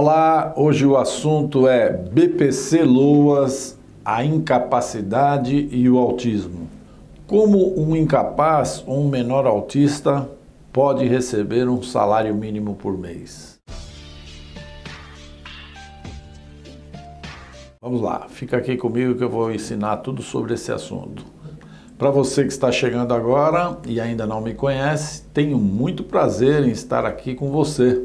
Olá, hoje o assunto é BPC-LOAS, a incapacidade e o autismo. Como um incapaz ou um menor autista pode receber um salário mínimo por mês? Vamos lá, fica aqui comigo que eu vou ensinar tudo sobre esse assunto. Para você que está chegando agora e ainda não me conhece, tenho muito prazer em estar aqui com você.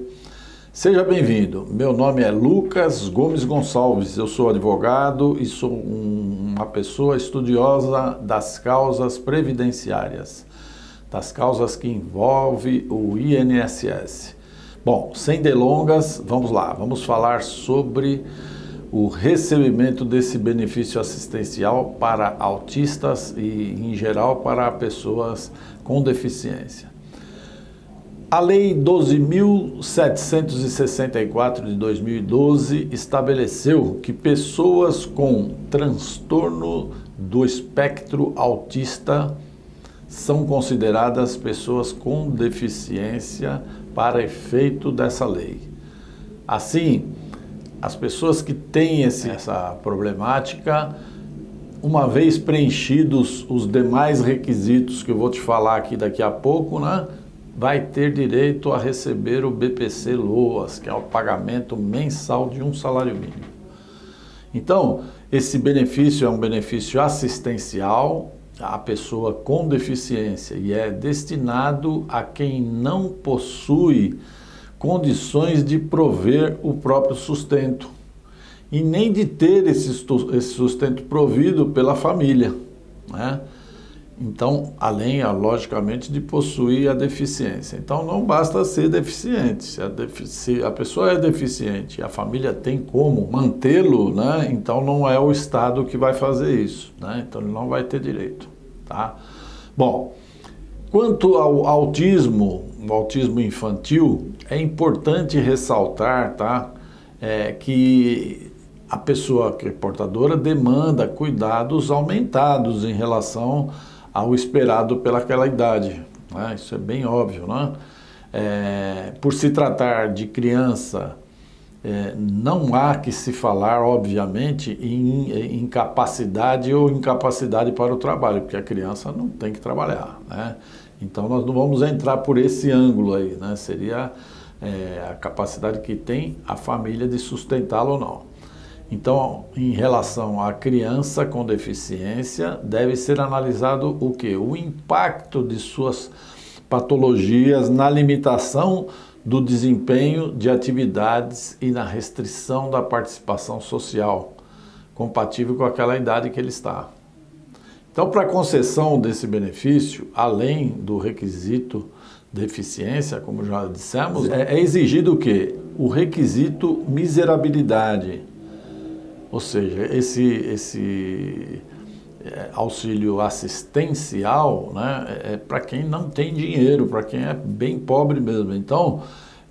Seja bem-vindo, meu nome é Lucas Gomes Gonçalves, eu sou advogado e sou uma pessoa estudiosa das causas previdenciárias, das causas que envolvem o INSS. Bom, sem delongas, vamos lá, vamos falar sobre o recebimento desse benefício assistencial para autistas e, em geral, para pessoas com deficiência. A Lei 12.764 de 2012 estabeleceu que pessoas com transtorno do espectro autista são consideradas pessoas com deficiência para efeito dessa lei. Assim, as pessoas que têm essa problemática, uma vez preenchidos os demais requisitos que eu vou te falar aqui daqui a pouco, né, vai ter direito a receber o BPC-LOAS, que é o pagamento mensal de um salário mínimo. Então, esse benefício é um benefício assistencial à pessoa com deficiência e é destinado a quem não possui condições de prover o próprio sustento e nem de ter esse sustento provido pela família, né? Então, além, logicamente, de possuir a deficiência. Então, não basta ser deficiente. Se a pessoa é deficiente e a família tem como mantê-lo, né? Então não é o Estado que vai fazer isso, né? Então ele não vai ter direito, tá? Bom, quanto ao autismo, o autismo infantil, é importante ressaltar, tá? Que a pessoa que é portadora demanda cuidados aumentados em relação ao esperado pelaquela idade, né? Isso é bem óbvio, né? Por se tratar de criança, não há que se falar, obviamente, em incapacidade ou incapacidade para o trabalho, porque a criança não tem que trabalhar, né? Então nós não vamos entrar por esse ângulo aí, né? Seria a capacidade que tem a família de sustentá-lo ou não. Então, em relação à criança com deficiência, deve ser analisado o quê? O impacto de suas patologias na limitação do desempenho de atividades e na restrição da participação social, compatível com aquela idade que ele está. Então, para a concessão desse benefício, além do requisito deficiência, como já dissemos, é exigido o quê? O requisito miserabilidade. Ou seja, esse auxílio assistencial, né, é para quem não tem dinheiro, para quem é bem pobre mesmo. Então,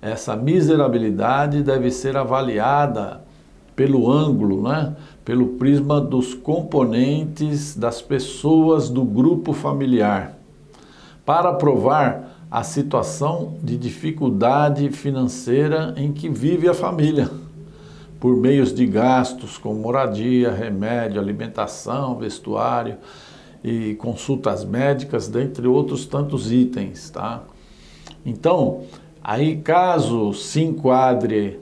essa miserabilidade deve ser avaliada pelo ângulo, né, pelo prisma dos componentes das pessoas do grupo familiar, para provar a situação de dificuldade financeira em que vive a família, por meios de gastos como moradia, remédio, alimentação, vestuário e consultas médicas, dentre outros tantos itens, tá? Então, aí caso se enquadre,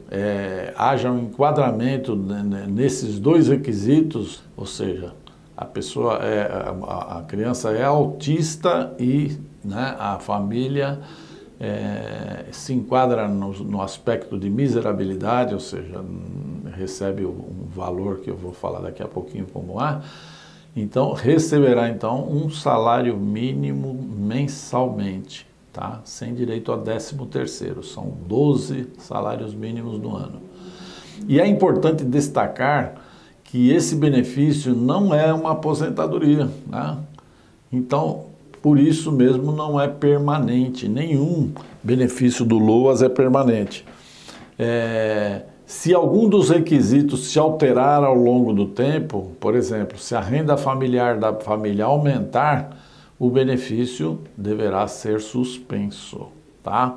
haja um enquadramento nesses dois requisitos, ou seja, a pessoa a criança é autista e, né, a família se enquadra no aspecto de miserabilidade, ou seja, recebe um valor que eu vou falar daqui a pouquinho como é, então receberá então um salário mínimo mensalmente, tá? Sem direito a 13º, são 12 salários mínimos no ano. E é importante destacar que esse benefício não é uma aposentadoria, né? Então, por isso mesmo não é permanente, nenhum benefício do LOAS é permanente. Se algum dos requisitos se alterar ao longo do tempo, por exemplo, se a renda familiar da família aumentar, o benefício deverá ser suspenso, tá?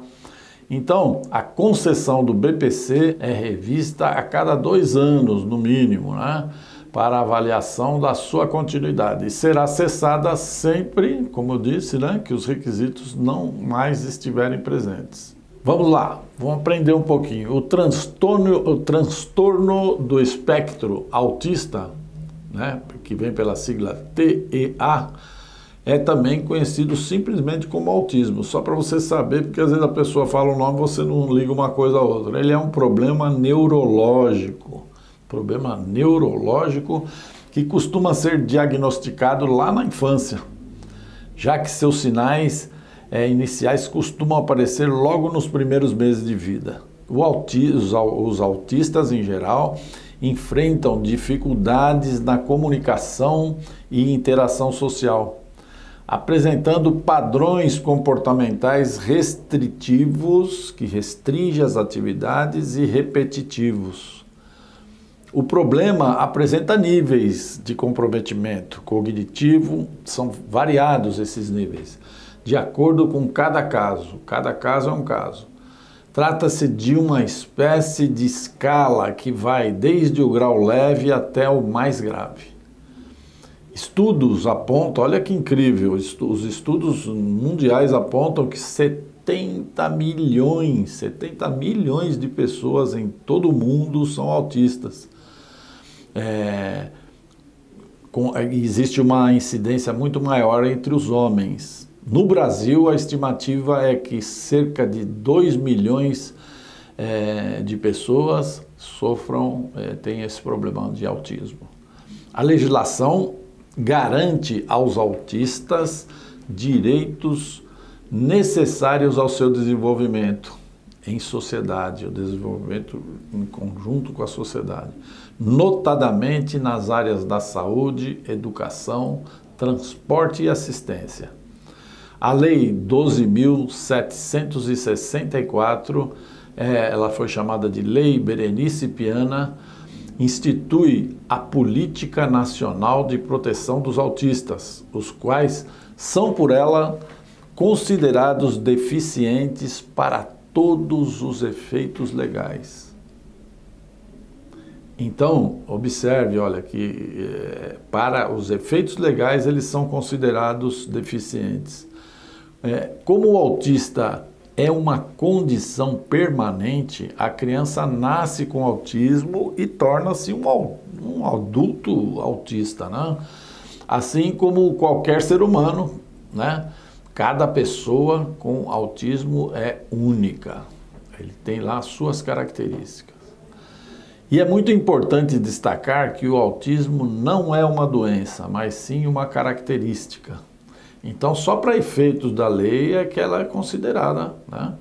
Então, a concessão do BPC é revista a cada 2 anos, no mínimo, né? Para avaliação da sua continuidade. E será cessada sempre, como eu disse, né? Que os requisitos não mais estiverem presentes. Vamos lá, vamos aprender um pouquinho. O transtorno do espectro autista, né? Que vem pela sigla TEA, é também conhecido simplesmente como autismo, só para você saber, porque às vezes a pessoa fala o nome e você não liga uma coisa a outra. Ele é um problema neurológico que costuma ser diagnosticado lá na infância, já que seus sinais iniciais costumam aparecer logo nos primeiros meses de vida. Os autistas, em geral, enfrentam dificuldades na comunicação e interação social, apresentando padrões comportamentais restritivos, que restringem as atividades, e repetitivos. O problema apresenta níveis de comprometimento cognitivo, são variados esses níveis, de acordo com cada caso. Cada caso é um caso. Trata-se de uma espécie de escala que vai desde o grau leve até o mais grave. Estudos apontam, olha que incrível, os estudos mundiais apontam que 70 milhões de pessoas em todo o mundo são autistas. Existe uma incidência muito maior entre os homens. No Brasil, a estimativa é que cerca de 2 milhões de pessoas têm esse problema de autismo. A legislação garante aos autistas direitos necessários ao seu desenvolvimento em sociedade, o desenvolvimento em conjunto com a sociedade, notadamente nas áreas da saúde, educação, transporte e assistência. A Lei 12.764, ela foi chamada de Lei Berenice Piana, institui a Política Nacional de Proteção dos Autistas, os quais são por ela considerados deficientes para todos os efeitos legais. Então, observe, olha, que para os efeitos legais eles são considerados deficientes. Como o autista é uma condição permanente, a criança nasce com autismo e torna-se um adulto autista, né? Assim como qualquer ser humano, né? Cada pessoa com autismo é única, ele tem lá suas características. E é muito importante destacar que o autismo não é uma doença, mas sim uma característica. Então, só para efeitos da lei é que ela é considerada, né,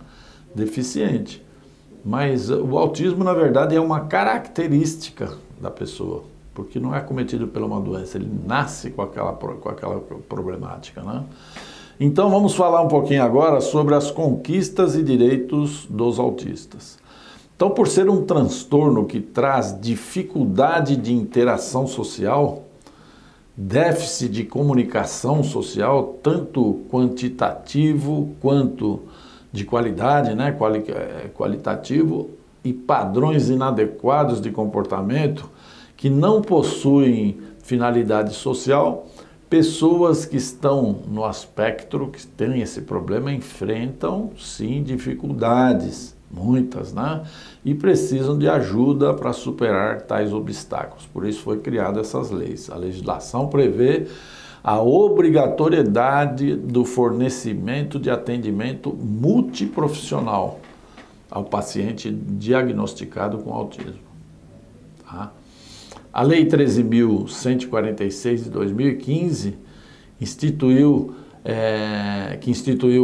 deficiente. Mas o autismo, na verdade, é uma característica da pessoa, porque não é cometido por uma doença, ele nasce com aquela problemática, né? Então, vamos falar um pouquinho agora sobre as conquistas e direitos dos autistas. Então, por ser um transtorno que traz dificuldade de interação social, déficit de comunicação social, tanto quantitativo quanto de qualidade, né, qualitativo, e padrões inadequados de comportamento que não possuem finalidade social, pessoas que estão no espectro, que têm esse problema, enfrentam, sim, dificuldades, muitas, né? E precisam de ajuda para superar tais obstáculos. Por isso foi criada essas leis. A legislação prevê a obrigatoriedade do fornecimento de atendimento multiprofissional ao paciente diagnosticado com autismo. Tá? A Lei 13.146 de 2015 instituiu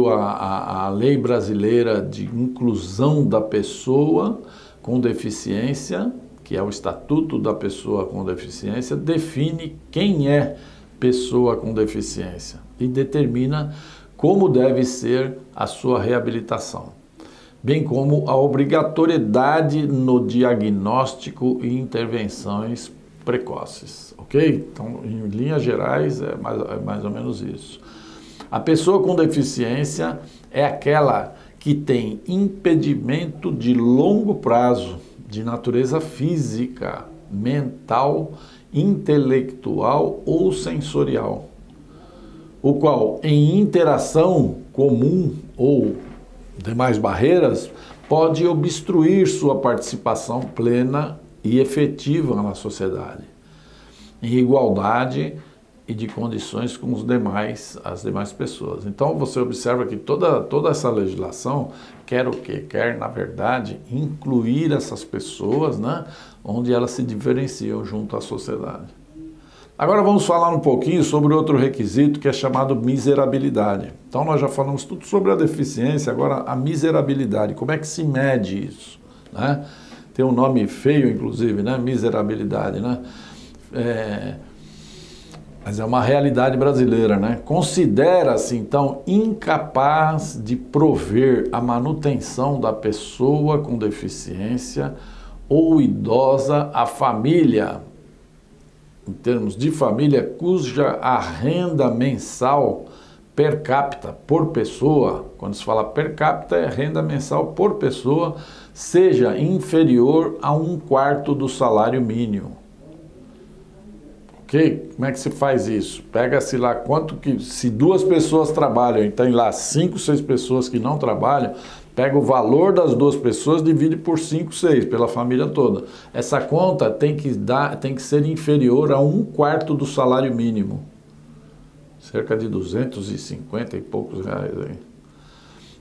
a Lei Brasileira de Inclusão da Pessoa com Deficiência, que é o Estatuto da Pessoa com Deficiência, define quem é pessoa com deficiência e determina como deve ser a sua reabilitação, bem como a obrigatoriedade no diagnóstico e intervenções precoces, ok? Então, em linhas gerais, é mais ou menos isso. A pessoa com deficiência é aquela que tem impedimento de longo prazo, de natureza física, mental, intelectual ou sensorial, o qual, em interação comum ou demais barreiras, pode obstruir sua participação plena e efetiva na sociedade, em igualdade e de condições com as demais pessoas. Então você observa que toda essa legislação quer o quê? Quer, na verdade, incluir essas pessoas, né, onde elas se diferenciam junto à sociedade. Agora vamos falar um pouquinho sobre outro requisito que é chamado miserabilidade. Então nós já falamos tudo sobre a deficiência, agora a miserabilidade, como é que se mede isso, né? Tem um nome feio, inclusive, né? Miserabilidade, né? Mas é uma realidade brasileira, né? Considera-se, então, incapaz de prover a manutenção da pessoa com deficiência ou idosa à família, em termos de família, cuja a renda mensal per capita, por pessoa, quando se fala per capita, é renda mensal por pessoa, seja inferior a 1/4 do salário mínimo. Ok? Como é que se faz isso? Pega-se lá quanto que, se 2 pessoas trabalham e tem lá 5, 6 pessoas que não trabalham, pega o valor das 2 pessoas, divide por 5, 6, pela família toda. Essa conta tem que ser inferior a 1/4 do salário mínimo. Cerca de 250 e poucos reais aí.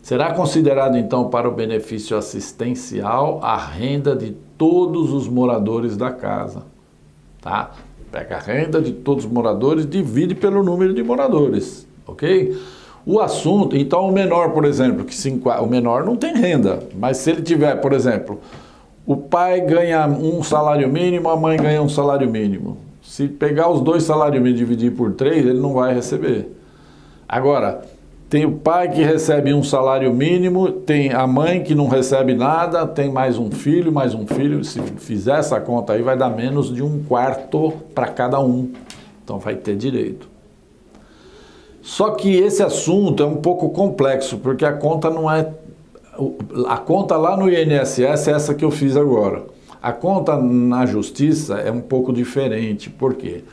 Será considerado, então, para o benefício assistencial a renda de todos os moradores da casa. Tá? Pega a renda de todos os moradores, divide pelo número de moradores, ok? O assunto, então o menor, por exemplo, o menor não tem renda, mas se ele tiver, por exemplo, o pai ganha um salário mínimo, a mãe ganha um salário mínimo. Se pegar os 2 salários mínimos e dividir por 3, ele não vai receber. Agora, tem o pai que recebe um salário mínimo, tem a mãe que não recebe nada, tem mais um filho, se fizer essa conta aí vai dar menos de 1/4 para cada um, então vai ter direito. Só que esse assunto é um pouco complexo, porque a conta não é... A conta lá no INSS é essa que eu fiz agora. A conta na justiça é um pouco diferente, por quê?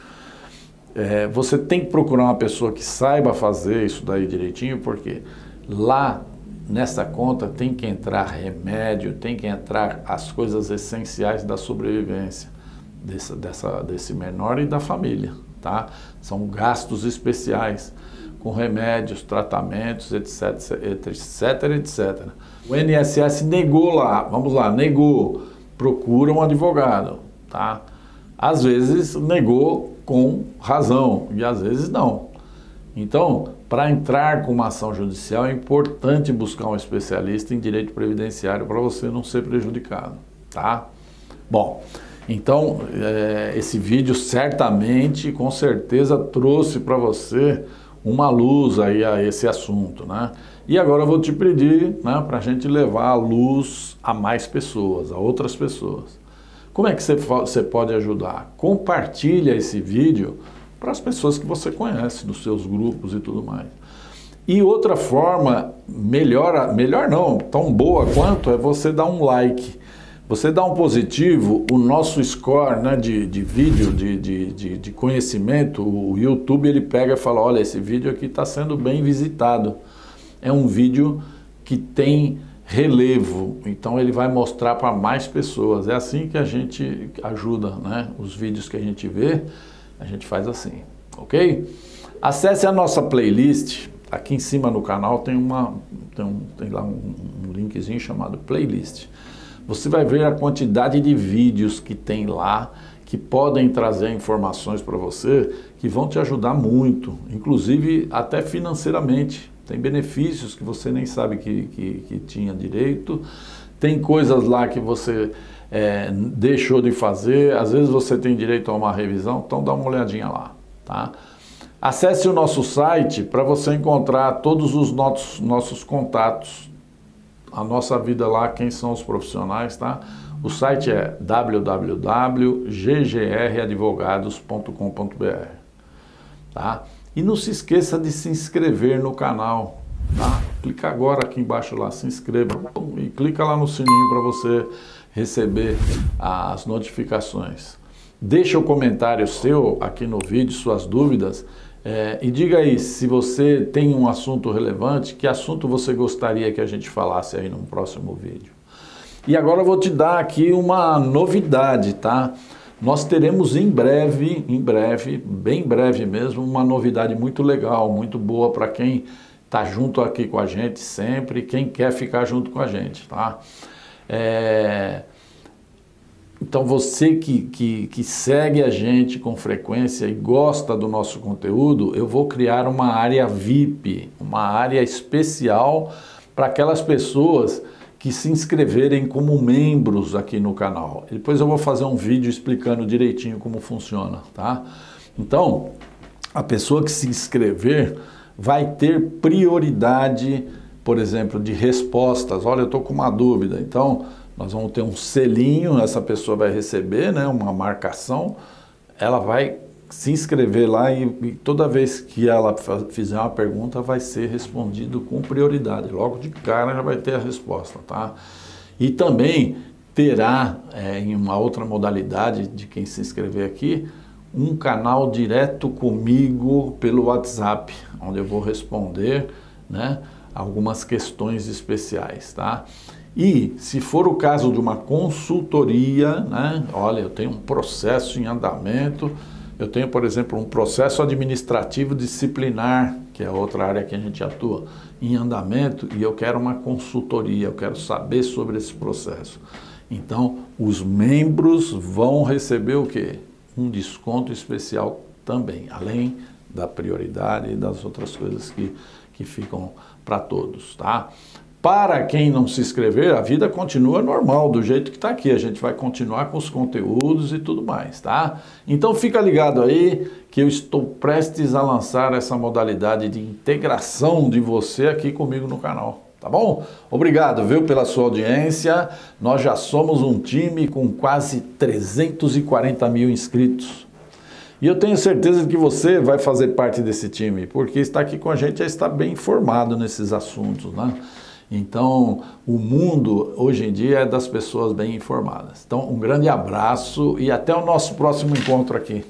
Você tem que procurar uma pessoa que saiba fazer isso daí direitinho, porque lá nessa conta tem que entrar remédio, tem que entrar as coisas essenciais da sobrevivência desse menor e da família, tá? São gastos especiais com remédios, tratamentos, etc, etc, etc. O INSS negou lá, vamos lá, negou, procura um advogado, tá? Às vezes negou com razão e às vezes não. Então, para entrar com uma ação judicial é importante buscar um especialista em direito previdenciário para você não ser prejudicado, tá? Bom, então esse vídeo certamente, com certeza, trouxe para você uma luz aí a esse assunto, né? E agora eu vou te pedir, né, para a gente levar a luz a mais pessoas, a outras pessoas. Como é que você pode ajudar? Compartilha esse vídeo para as pessoas que você conhece, dos seus grupos e tudo mais. E outra forma, melhor não, tão boa quanto, é você dar um like. Você dá um positivo, o nosso score, né, de vídeo, de conhecimento, o YouTube ele pega e fala, olha, esse vídeo aqui está sendo bem visitado. É um vídeo que tem relevo, então ele vai mostrar para mais pessoas. É assim que a gente ajuda, né? Os vídeos que a gente vê, a gente faz assim, ok? Acesse a nossa playlist, aqui em cima no canal tem lá um linkzinho chamado playlist. Você vai ver a quantidade de vídeos que tem lá, que podem trazer informações para você, que vão te ajudar muito, inclusive até financeiramente. Tem benefícios que você nem sabe que tinha direito, tem coisas lá que você deixou de fazer, às vezes você tem direito a uma revisão, então dá uma olhadinha lá, tá? Acesse o nosso site para você encontrar todos os nossos contatos, a nossa vida lá, quem são os profissionais, tá? O site é www.ggradvogados.com.br, tá? E não se esqueça de se inscrever no canal, tá? clica agora aqui embaixo lá, se inscreva e clica lá no sininho para você receber as notificações. Deixa o comentário seu aqui no vídeo, suas dúvidas, e diga aí se você tem um assunto relevante, que assunto você gostaria que a gente falasse aí no próximo vídeo. E agora eu vou te dar aqui uma novidade, tá? Nós teremos em breve, bem breve mesmo, uma novidade muito legal, muito boa para quem está junto aqui com a gente sempre, quem quer ficar junto com a gente, tá? Então você que segue a gente com frequência e gosta do nosso conteúdo, eu vou criar uma área VIP, uma área especial para aquelas pessoas que se inscreverem como membros aqui no canal. Depois eu vou fazer um vídeo explicando direitinho como funciona, tá? Então, a pessoa que se inscrever vai ter prioridade, por exemplo, de respostas. Olha, eu estou com uma dúvida, então nós vamos ter um selinho, essa pessoa vai receber, né, uma marcação, ela vai se inscrever lá e toda vez que ela fizer uma pergunta vai ser respondido com prioridade. Logo de cara já vai ter a resposta, tá? E também terá, em uma outra modalidade de quem se inscrever aqui, um canal direto comigo pelo WhatsApp, onde eu vou responder, né, algumas questões especiais, tá? E se for o caso de uma consultoria, né, olha, eu tenho um processo em andamento, eu tenho, por exemplo, um processo administrativo disciplinar, que é outra área que a gente atua, em andamento, e eu quero uma consultoria, eu quero saber sobre esse processo. Então, os membros vão receber o quê? Um desconto especial também, além da prioridade e das outras coisas que ficam para todos, tá? Para quem não se inscrever, a vida continua normal, do jeito que está aqui. A gente vai continuar com os conteúdos e tudo mais, tá? Então fica ligado aí que eu estou prestes a lançar essa modalidade de integração de você aqui comigo no canal, tá bom? Obrigado, viu, pela sua audiência. Nós já somos um time com quase 340 mil inscritos. E eu tenho certeza que você vai fazer parte desse time, porque estar aqui com a gente é estar bem informado nesses assuntos, né? Então, o mundo hoje em dia é das pessoas bem informadas. Então, um grande abraço e até o nosso próximo encontro aqui.